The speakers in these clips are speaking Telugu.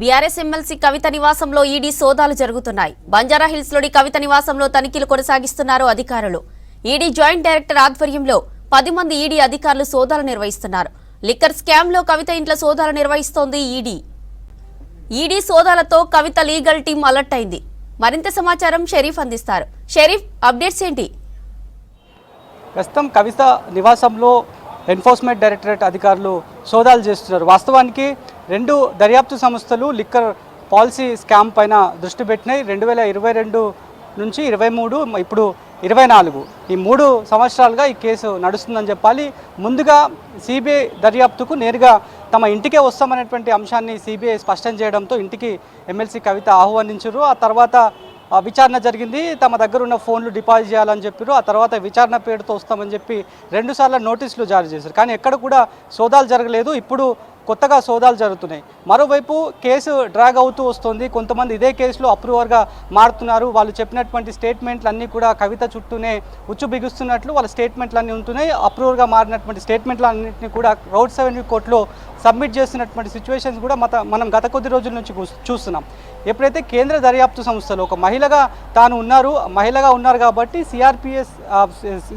బీఆర్ఎస్ ఎమ్మెల్సీ కవిత నివాసంలో ఈడీ సోదాలు జరుగుతున్నాయి. బంజారాహిల్స్లోని కవిత నివాసంలో తనిఖీలు కొనసాగిస్తున్నారు అధికారులు. ఈడీ జాయింట్ డైరెక్టర్ ఆధ్వర్యంలో 10 మంది ఈడీ అధికారులు సోదాలు నిర్వహిస్తున్నారు. లిక్కర్ స్కామ్లో కవిత ఇంట్లో సోదాలు నిర్వహిస్తోంది ఈడీ. ఈడీ సోదాలతో కవిత లీగల్ టీం అలర్ట్ అయింది. మరింత సమాచారం షరీఫ్ అందిస్తారు. షరీఫ్, అప్డేట్స్ ఏంటి? ప్రస్తుతం కవిత నివాసంలో ఎన్ఫోర్స్మెంట్ డైరెక్టరేట్ అధికారులు సోదాలు చేస్తున్నారు. వాస్తవానికి 2 దర్యాప్తు సంస్థలు లిక్కర్ పాలసీ స్కామ్ పైన దృష్టి పెట్టినాయి. 2022 నుంచి 23, ఇప్పుడు 24 ఈ 3 సంవత్సరాలుగా ఈ కేసు నడుస్తుందని చెప్పాలి. ముందుగా సిబిఐ దర్యాప్తుకు నేరుగా తమ ఇంటికే వస్తామనేటువంటి అంశాన్ని సిబిఐ స్పష్టం చేయడంతో ఇంటికి ఎమ్మెల్సీ కవిత ఆహ్వానించారు. ఆ తర్వాత విచారణ జరిగింది. తమ దగ్గర ఉన్న ఫోన్లు డిపాజిట్ చేయాలని చెప్పారు. ఆ తర్వాత విచారణ పేరుతో వస్తామని చెప్పి 2 సార్లు నోటీసులు జారీ చేశారు. కానీ ఎక్కడ కూడా సోదాలు జరగలేదు. ఇప్పుడు కొత్తగా సోదాలు జరుగుతున్నాయి. మరోవైపు కేసు డ్రాగ్ అవుతూ వస్తుంది. కొంతమంది ఇదే కేసులో అప్రూవర్గా మారుతున్నారు. వాళ్ళు చెప్పినటువంటి స్టేట్మెంట్లు అన్నీ కూడా కవిత చుట్టూనే ఉచ్చు బిగుస్తున్నట్లు వాళ్ళ స్టేట్మెంట్లు అన్నీ ఉంటున్నాయి. అప్రూవర్గా మారినటువంటి స్టేట్మెంట్లు అన్నింటినీ కూడా రౌడ్ 7 కోర్టులో సబ్మిట్ చేస్తున్నటువంటి సిచ్యువేషన్స్ కూడా మనం గత కొద్ది రోజుల నుంచి చూస్తున్నాం. ఎప్పుడైతే కేంద్ర దర్యాప్తు సంస్థలు ఒక మహిళగా మహిళగా ఉన్నారు కాబట్టి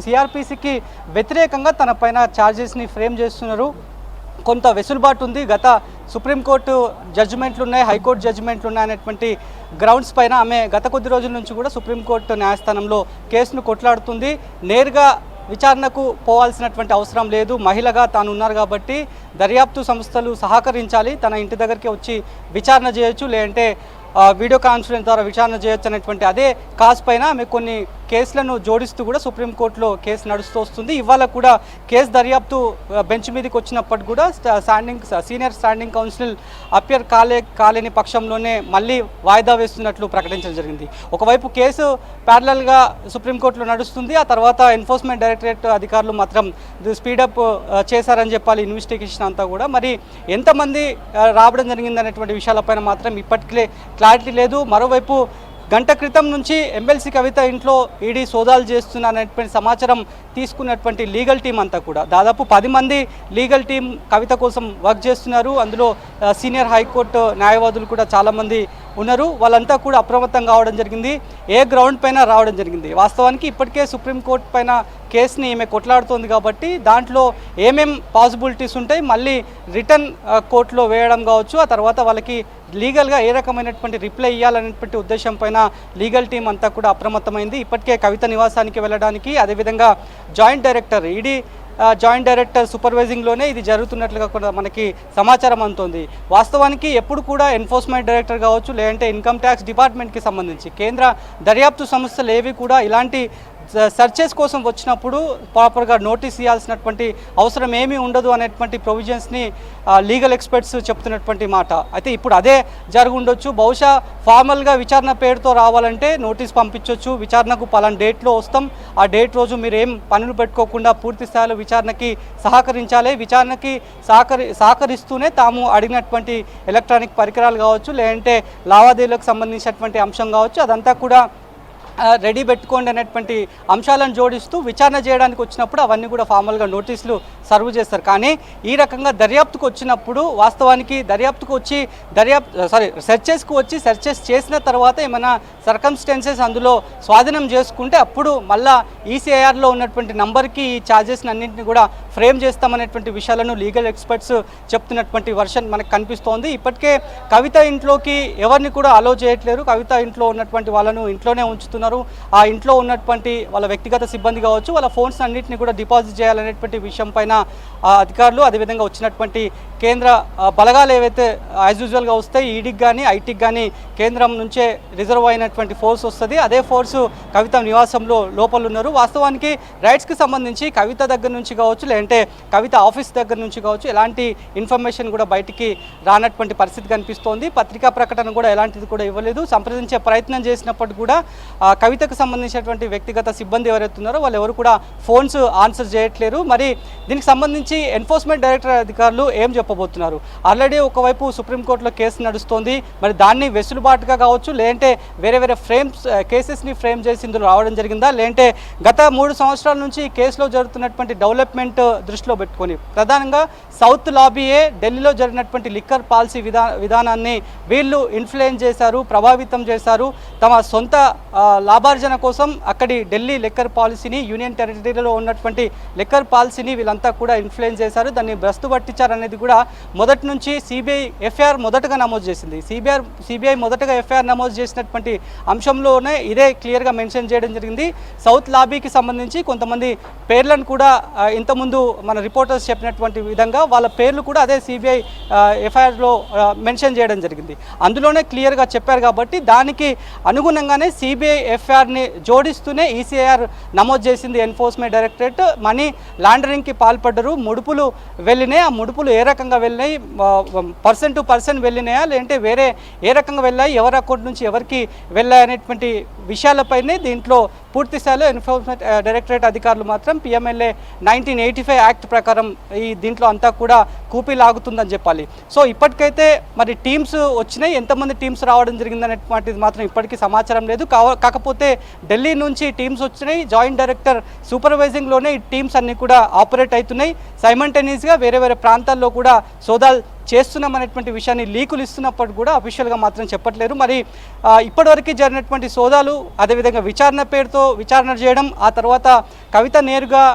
సిఆర్పిసికి వ్యతిరేకంగా తన పైన ఛార్జెస్ని ఫ్రేమ్ చేస్తున్నారు. కొంత వెసులుబాటు ఉంది. గత సుప్రీంకోర్టు జడ్జిమెంట్లు ఉన్నాయి, హైకోర్టు జడ్జిమెంట్లు ఉన్నాయనేటువంటి గ్రౌండ్స్ పైన ఆమె గత కొద్ది రోజుల నుంచి కూడా సుప్రీంకోర్టు న్యాయస్థానంలో కేసును కొట్లాడుతుంది. నేరుగా విచారణకు పోవాల్సినటువంటి అవసరం లేదు. మహిళగా తాను ఉన్నారు కాబట్టి దర్యాప్తు సంస్థలు సహకరించాలి. తన ఇంటి దగ్గరికి వచ్చి విచారణ చేయొచ్చు, లేదంటే వీడియో కాన్ఫరెన్స్ ద్వారా విచారణ చేయొచ్చు అనేటువంటి అదే కాజ్ పైన ఆమె కొన్ని కేసులను జోడిస్తూ కూడా సుప్రీంకోర్టులో కేసు నడుస్తూ వస్తుంది. ఇవాళ కూడా కేసు దర్యాప్తు బెంచ్ మీదకి వచ్చినప్పటికి కూడా సీనియర్ స్టాండింగ్ కౌన్సిల్ అపియర్ కాలేని పక్షంలోనే మళ్ళీ వాయిదా వేస్తున్నట్లు ప్రకటించడం జరిగింది. ఒకవైపు కేసు ప్యారలల్గా సుప్రీంకోర్టులో నడుస్తుంది. ఆ తర్వాత ఎన్ఫోర్స్మెంట్ డైరెక్టరేట్ అధికారులు మాత్రం స్పీడప్ చేశారని చెప్పాలి ఇన్వెస్టిగేషన్ అంతా కూడా. మరి ఎంతమంది రావడం జరిగింది అనేటువంటి విషయాలపైన మాత్రం ఇప్పటికే క్లారిటీ లేదు. మరోవైపు గంట క్రితం నుంచి ఎమ్మెల్సీ కవిత ఇంట్లో ఈడీ సోదాలు చేస్తున్నారనేటువంటి సమాచారం తీసుకున్నటువంటి లీగల్ టీం అంతా కూడా దాదాపు 10 మంది లీగల్ టీం కవిత కోసం వర్క్ చేస్తున్నారు. అందులో సీనియర్ హైకోర్టు న్యాయవాదులు కూడా చాలామంది ఉన్నారు. వాళ్ళంతా కూడా అప్రమత్తం కావడం జరిగింది. ఏ గ్రౌండ్ పైన రావడం జరిగింది. వాస్తవానికి ఇప్పటికే సుప్రీంకోర్టు పైన కేసుని ఈమె కొట్లాడుతోంది కాబట్టి దాంట్లో ఏమేం పాసిబిలిటీస్ ఉంటాయి, మళ్ళీ రిటర్న్ కోర్టులో వేయడం కావచ్చు, ఆ తర్వాత వాళ్ళకి లీగల్గా ఏ రకమైనటువంటి రిప్లై ఇవ్వాలనేటువంటి ఉద్దేశం పైన లీగల్ టీం అంతా కూడా అప్రమత్తమైంది. ఇప్పటికే కవిత నివాసానికి వెళ్ళడానికి, అదేవిధంగా జాయింట్ డైరెక్టర్ సూపర్వైజింగ్లోనే ఇది జరుగుతున్నట్లుగా కూడా మనకి సమాచారం అందుతోంది. వాస్తవానికి ఎప్పుడు కూడా ఎన్ఫోర్స్మెంట్ డైరెక్టర్ కావచ్చు, లేదంటే ఇన్కమ్ ట్యాక్స్ డిపార్ట్మెంట్కి సంబంధించి కేంద్ర దర్యాప్తు సంస్థలు ఏవి కూడా ఇలాంటి సర్చెస్ కోసం వచ్చినప్పుడు ప్రాపర్గా నోటీస్ ఇవ్వాల్సినటువంటి అవసరం ఏమీ ఉండదు అనేటువంటి ప్రొవిజన్స్ని లీగల్ ఎక్స్పర్ట్స్ చెప్తున్నటువంటి మాట. అయితే ఇప్పుడు అదే జరుగుండొచ్చు. బహుశా ఫార్మల్గా విచారణ పేరుతో రావాలంటే నోటీస్ పంపించవచ్చు. విచారణకు పలానా డేట్లో వస్తాం, ఆ డేట్ రోజు మీరు ఏం పనులు పెట్టుకోకుండా పూర్తి స్థాయిలో విచారణకి సహకరించాలి. విచారణకి సహకరిస్తూనే తాము అడిగినటువంటి ఎలక్ట్రానిక్ పరికరాలు కావచ్చు, లేదంటే లావాదేవీలకు సంబంధించినటువంటి అంశం కావచ్చు, అదంతా కూడా రెడీ పెట్టుకోండి అనేటువంటి అంశాలను జోడిస్తూ విచారణ చేయడానికి వచ్చినప్పుడు అవన్నీ కూడా ఫార్మల్గా నోటీసులు సర్వ్ చేస్తారు. కానీ ఈ రకంగా దర్యాప్తుకు వచ్చినప్పుడు వాస్తవానికి సెర్చెస్ చేసిన తర్వాత ఏమైనా సర్కమ్స్టెన్సెస్ అందులో స్వాధీనం చేసుకుంటే అప్పుడు మళ్ళా ఈసీఐఆర్లో ఉన్నటువంటి నంబర్కి ఈ ఛార్జెస్ని అన్నింటినీ కూడా ఫ్రేమ్ చేస్తామనేటువంటి విషయాలను లీగల్ ఎక్స్పర్ట్స్ చెప్తున్నటువంటి వర్షన్ మనకు కనిపిస్తోంది. ఇప్పటికే కవిత ఇంట్లోకి ఎవరిని కూడా అలో చేయట్లేరు. కవిత ఇంట్లో ఉన్నటువంటి వాళ్ళను ఇంట్లోనే ఉంచుతున్నారు. ఆ ఇంట్లో ఉన్నటువంటి వాళ్ళ వ్యక్తిగత సిబ్బంది కావచ్చు, వాళ్ళ ఫోన్స్ అన్నింటినీ కూడా డిపాజిట్ చేయాలనేటువంటి విషయం పైన అధికారులు, అదేవిధంగా వచ్చినటువంటి కేంద్ర బలగాలు ఏవైతే యాజ్ యూజువల్గా వస్తాయి, ఈడీకి కానీ ఐటీకి కానీ కేంద్రం నుంచే రిజర్వ్ అయినటువంటి ఫోర్స్ వస్తుంది. అదే ఫోర్సు కవిత నివాసంలో లోపల ఉన్నారు. వాస్తవానికి రైట్స్కి సంబంధించి కవిత దగ్గర నుంచి కావచ్చు, లేదంటే కవిత ఆఫీస్ దగ్గర నుంచి కావచ్చు, ఎలాంటి ఇన్ఫర్మేషన్ కూడా బయటికి రానటువంటి పరిస్థితి కనిపిస్తోంది. పత్రికా ప్రకటన కూడా ఎలాంటిది కూడా ఇవ్వలేదు. సంప్రదించే ప్రయత్నం చేసినప్పటికీ కూడా కవితకు సంబంధించినటువంటి వ్యక్తిగత సిబ్బంది ఎవరైతే ఉన్నారో వాళ్ళు ఎవరు కూడా ఫోన్స్ ఆన్సర్ చేయట్లేరు. మరి దీనికి సంబంధించి ఎన్ఫోర్స్మెంట్ డైరెక్టర్ అధికారులు ఏం చెప్పబోతున్నారు? ఆల్రెడీ ఒకవైపు సుప్రీంకోర్టులో కేసు నడుస్తోంది, మరి దాన్ని వెసులుబాటుగా కావచ్చు, లేదంటే వేరే వేరే కేసెస్ని ఫ్రేమ్ చేసి ఇందులో రావడం జరిగిందా, లేదంటే గత 3 సంవత్సరాల నుంచి ఈ కేసులో జరుగుతున్నటువంటి డెవలప్మెంట్ దృష్టిలో పెట్టుకొని ప్రధానంగా సౌత్ లాబీయే ఢిల్లీలో జరిగినటువంటి లిక్కర్ పాలసీ విధానాన్ని వీళ్ళు ఇన్ఫ్లుయెన్స్ చేశారు, ప్రభావితం చేశారు. తమ సొంత లాభార్జన కోసం అక్కడి ఢిల్లీ లిక్కర్ పాలసీని, యూనియన్ టెరిటరీలో ఉన్నటువంటి లిక్కర్ పాలసీని వీళ్ళంతా కూడా ఇన్ఫ్లుయెన్స్ చేశారు, దాన్ని భ్రష్టు పట్టించారనేది కూడా మొదటి నుంచి సిబిఐ ఎఫ్ఐఆర్ మొదటగా నమోదు చేసింది. సిబిఐ మొదటగా ఎఫ్ఐఆర్ నమోదు చేసినటువంటి అంశంలోనే ఇదే క్లియర్గా మెన్షన్ చేయడం జరిగింది. సౌత్ లాబీకి సంబంధించి కొంతమంది పేర్లను కూడా ఇంతకుముందు మన రిపోర్టర్స్ చెప్పినటువంటి విధంగా వాళ్ళ పేర్లు కూడా అదే సిబిఐ ఎఫ్ఐఆర్లో మెన్షన్ చేయడం జరిగింది. అందులోనే క్లియర్గా చెప్పారు కాబట్టి దానికి అనుగుణంగానే సిబిఐ ఎఫ్ఐఆర్ని జోడిస్తూనే ఈసీఐఆర్ నమోదు చేసింది ఎన్ఫోర్స్మెంట్ డైరెక్టరేట్. మనీ లాండరింగ్కి పాల్పడ్డరు, ముడుపులు వెళ్ళినాయి, ఆ ముడుపులు ఏ రకంగా వెళ్ళినాయి, పర్సన్ టు పర్సన్ వెళ్ళినాయా, లేదంటే వేరే ఏ రకంగా వెళ్ళాయి, ఎవరి అకౌంట్ నుంచి ఎవరికి వెళ్ళాయి అనేటువంటి విషయాలపైనే దీంట్లో పూర్తి స్థాయిలో ఎన్ఫోర్స్మెంట్ డైరెక్టరేట్ అధికారులు మాత్రం పిఎంఎల్ఏ 1985 యాక్ట్ ప్రకారం ఈ దీంట్లో అంతా కూడా కూపీ లాగుతుందని చెప్పాలి. సో ఇప్పటికైతే మరి టీమ్స్ వచ్చినాయి, ఎంతమంది టీమ్స్ రావడం జరిగిందనేటువంటిది మాత్రం ఇప్పటికీ సమాచారం లేదు. కాకపోతే ఢిల్లీ నుంచి టీమ్స్ వచ్చినాయి, జాయింట్ డైరెక్టర్ సూపర్వైజింగ్లోనే ఈ టీమ్స్ అన్నీ కూడా ఆపరేట్ అవుతున్నాయి. సైమల్టేనియస్గా వేరే వేరే ప్రాంతాల్లో కూడా సోదాలు చేస్తున్నామనేటువంటి విషయాన్ని లీకులు ఇస్తున్నప్పుడు కూడా అఫీషియల్గా మాత్రం చెప్పట్లేరు. మరి ఇప్పటివరకు జరిగినటువంటి సోదాలు, అదేవిధంగా విచారణ పేరుతో విచారణ చేయడం, ఆ తర్వాత కవిత నేరుగా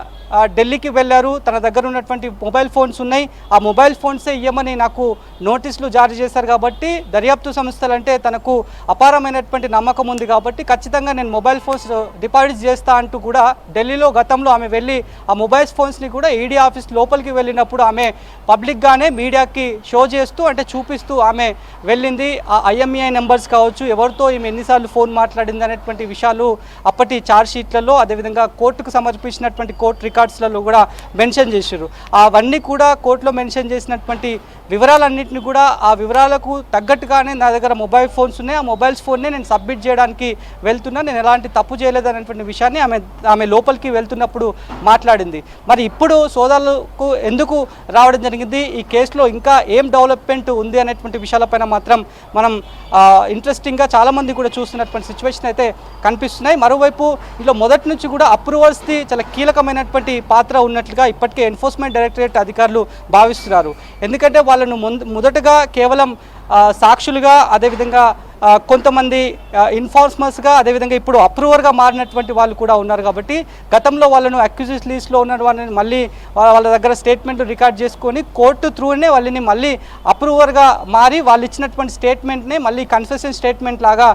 ఢిల్లీకి వెళ్ళారు, తన దగ్గర ఉన్నటువంటి మొబైల్ ఫోన్స్ ఉన్నాయి, ఆ మొబైల్ ఫోన్సే ఇవ్వమని నాకు నోటీసులు జారీ చేశారు కాబట్టి దర్యాప్తు సంస్థలంటే తనకు అపారమైనటువంటి నమ్మకం ఉంది కాబట్టి ఖచ్చితంగా నేను మొబైల్ ఫోన్స్ డిపాజిట్ చేస్తా అంటూ కూడా ఢిల్లీలో గతంలో ఆమె వెళ్ళి ఆ మొబైల్ ఫోన్స్ని కూడా ఈడీ ఆఫీస్ లోపలికి వెళ్ళినప్పుడు ఆమె పబ్లిక్గానే మీడియాకి షో చేస్తూ అంటే చూపిస్తూ ఆమె వెళ్ళింది. ఆ ఐఎంఈఐ నెంబర్స్ కావచ్చు, ఎవరితో ఈమె ఎన్నిసార్లు ఫోన్ మాట్లాడింది అనేటువంటి విషయాలు అప్పటి ఛార్జ్ షీట్లలో, అదేవిధంగా కోర్టుకు సమర్పించినటువంటి కోర్టు రికార్డ్స్లలో కూడా మెన్షన్ చేశారు. అవన్నీ కూడా కోర్టులో మెన్షన్ చేసినటువంటి వివరాలన్నింటినీ కూడా ఆ వివరాలకు తగ్గట్టుగానే నా దగ్గర మొబైల్ ఫోన్స్ ఉన్నాయి, ఆ మొబైల్స్ ఫోన్నే నేను సబ్మిట్ చేయడానికి వెళ్తున్నా, నేను ఎలాంటి తప్పు చేయలేదు అనేటువంటి విషయాన్ని ఆమె లోపలికి వెళ్తున్నప్పుడు మాట్లాడింది. మరి ఇప్పుడు సోదాలకు ఎందుకు రావడం జరిగింది, ఈ కేసులో ఇంకా ఏం డెవలప్మెంట్ ఉంది అనేటువంటి విషయాలపైన మాత్రం మనం ఇంట్రెస్టింగ్గా చాలామంది కూడా చూస్తున్నటువంటి సిచ్యువేషన్ అయితే కనిపిస్తున్నాయి. మరోవైపు ఇందులో మొదటి నుంచి కూడా అప్రూవల్స్ది చాలా కీలకమైనటువంటి పాత్ర ఉన్నట్లుగా ఇప్పటికే ఎన్ఫోర్స్మెంట్ డైరెక్టరేట్ అధికారులు భావిస్తున్నారు. ఎందుకంటే వాళ్ళను మొదటగా కేవలం సాక్షులుగా, అదేవిధంగా కొంతమంది ఇన్ఫార్మర్స్గా, అదేవిధంగా ఇప్పుడు అప్రూవర్గా మారినటువంటి వాళ్ళు కూడా ఉన్నారు కాబట్టి గతంలో వాళ్ళను అక్యూజ్డ్ లిస్ట్లో ఉన్న వాళ్ళని మళ్ళీ వాళ్ళ దగ్గర స్టేట్మెంట్లు రికార్డ్ చేసుకొని కోర్టు త్రూనే వాళ్ళని మళ్ళీ అప్రూవర్గా మారి వాళ్ళు ఇచ్చినటువంటి స్టేట్మెంట్ని మళ్ళీ కన్ఫెషన్ స్టేట్మెంట్ లాగా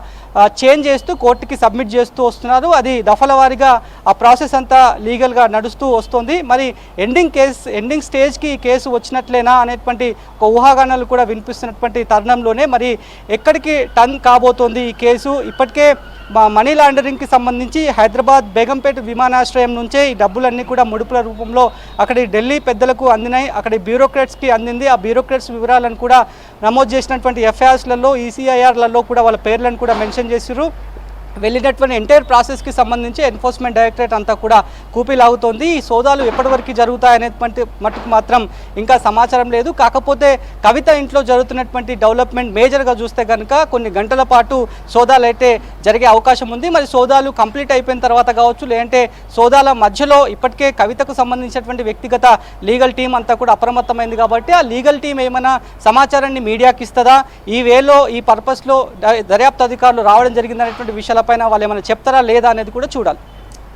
చేంజ్ చేస్తూ కోర్టుకి సబ్మిట్ చేస్తూ వస్తున్నారు. అది దఫల వారీగా ఆ ప్రాసెస్ అంతా లీగల్గా నడుస్తూ వస్తుంది. మరి ఎండింగ్ స్టేజ్కి ఈ కేసు వచ్చినట్లేనా అనేటువంటి ఒక ఊహాగానాలు కూడా వినిపిస్తున్నటువంటి తరుణంలోనే మరి ఎక్కడికి టర్న్ కాబోతోంది ఈ కేసు. ఇప్పటికే మనీ లాండరింగ్కి సంబంధించి హైదరాబాద్ బేగంపేట విమానాశ్రయం నుంచే ఈ డబ్బులన్నీ కూడా ముడుపుల రూపంలో అక్కడి ఢిల్లీ పెద్దలకు అందినాయి, అక్కడి బ్యూరోక్రాట్స్కి అందింది. ఆ బ్యూరోక్రాట్స్ వివరాలను కూడా నమోదు చేసినటువంటి ఎఫ్ఐఆర్స్లలో, ఈసీఐఆర్లలో కూడా వాళ్ళ పేర్లను కూడా మెన్షన్ చేశారు. వెళ్ళినటువంటి ఎంటైర్ ప్రాసెస్కి సంబంధించి ఎన్ఫోర్స్మెంట్ డైరెక్టరేట్ అంతా కూడా కూపీలాగుతోంది. ఈ సోదాలు ఎప్పటి జరుగుతాయనేటువంటి మటుకు మాత్రం ఇంకా సమాచారం లేదు. కాకపోతే కవిత ఇంట్లో జరుగుతున్నటువంటి డెవలప్మెంట్ మేజర్గా చూస్తే కనుక కొన్ని గంటల పాటు సోదాలు అయితే జరిగే అవకాశం ఉంది. మరి సోదాలు కంప్లీట్ అయిపోయిన తర్వాత కావచ్చు, లేదంటే సోదాల మధ్యలో ఇప్పటికే కవితకు సంబంధించినటువంటి వ్యక్తిగత లీగల్ టీం అంతా కూడా అప్రమత్తమైంది కాబట్టి ఆ లీగల్ టీం ఏమైనా సమాచారాన్ని మీడియాకి ఇస్తుందా, ఈ వేలో ఈ పర్పస్లో దర్యాప్తు అధికారులు రావడం జరిగిందనేటువంటి విషయాలపైన వాళ్ళు ఏమైనా చెప్తారా లేదా అనేది కూడా చూడాలి.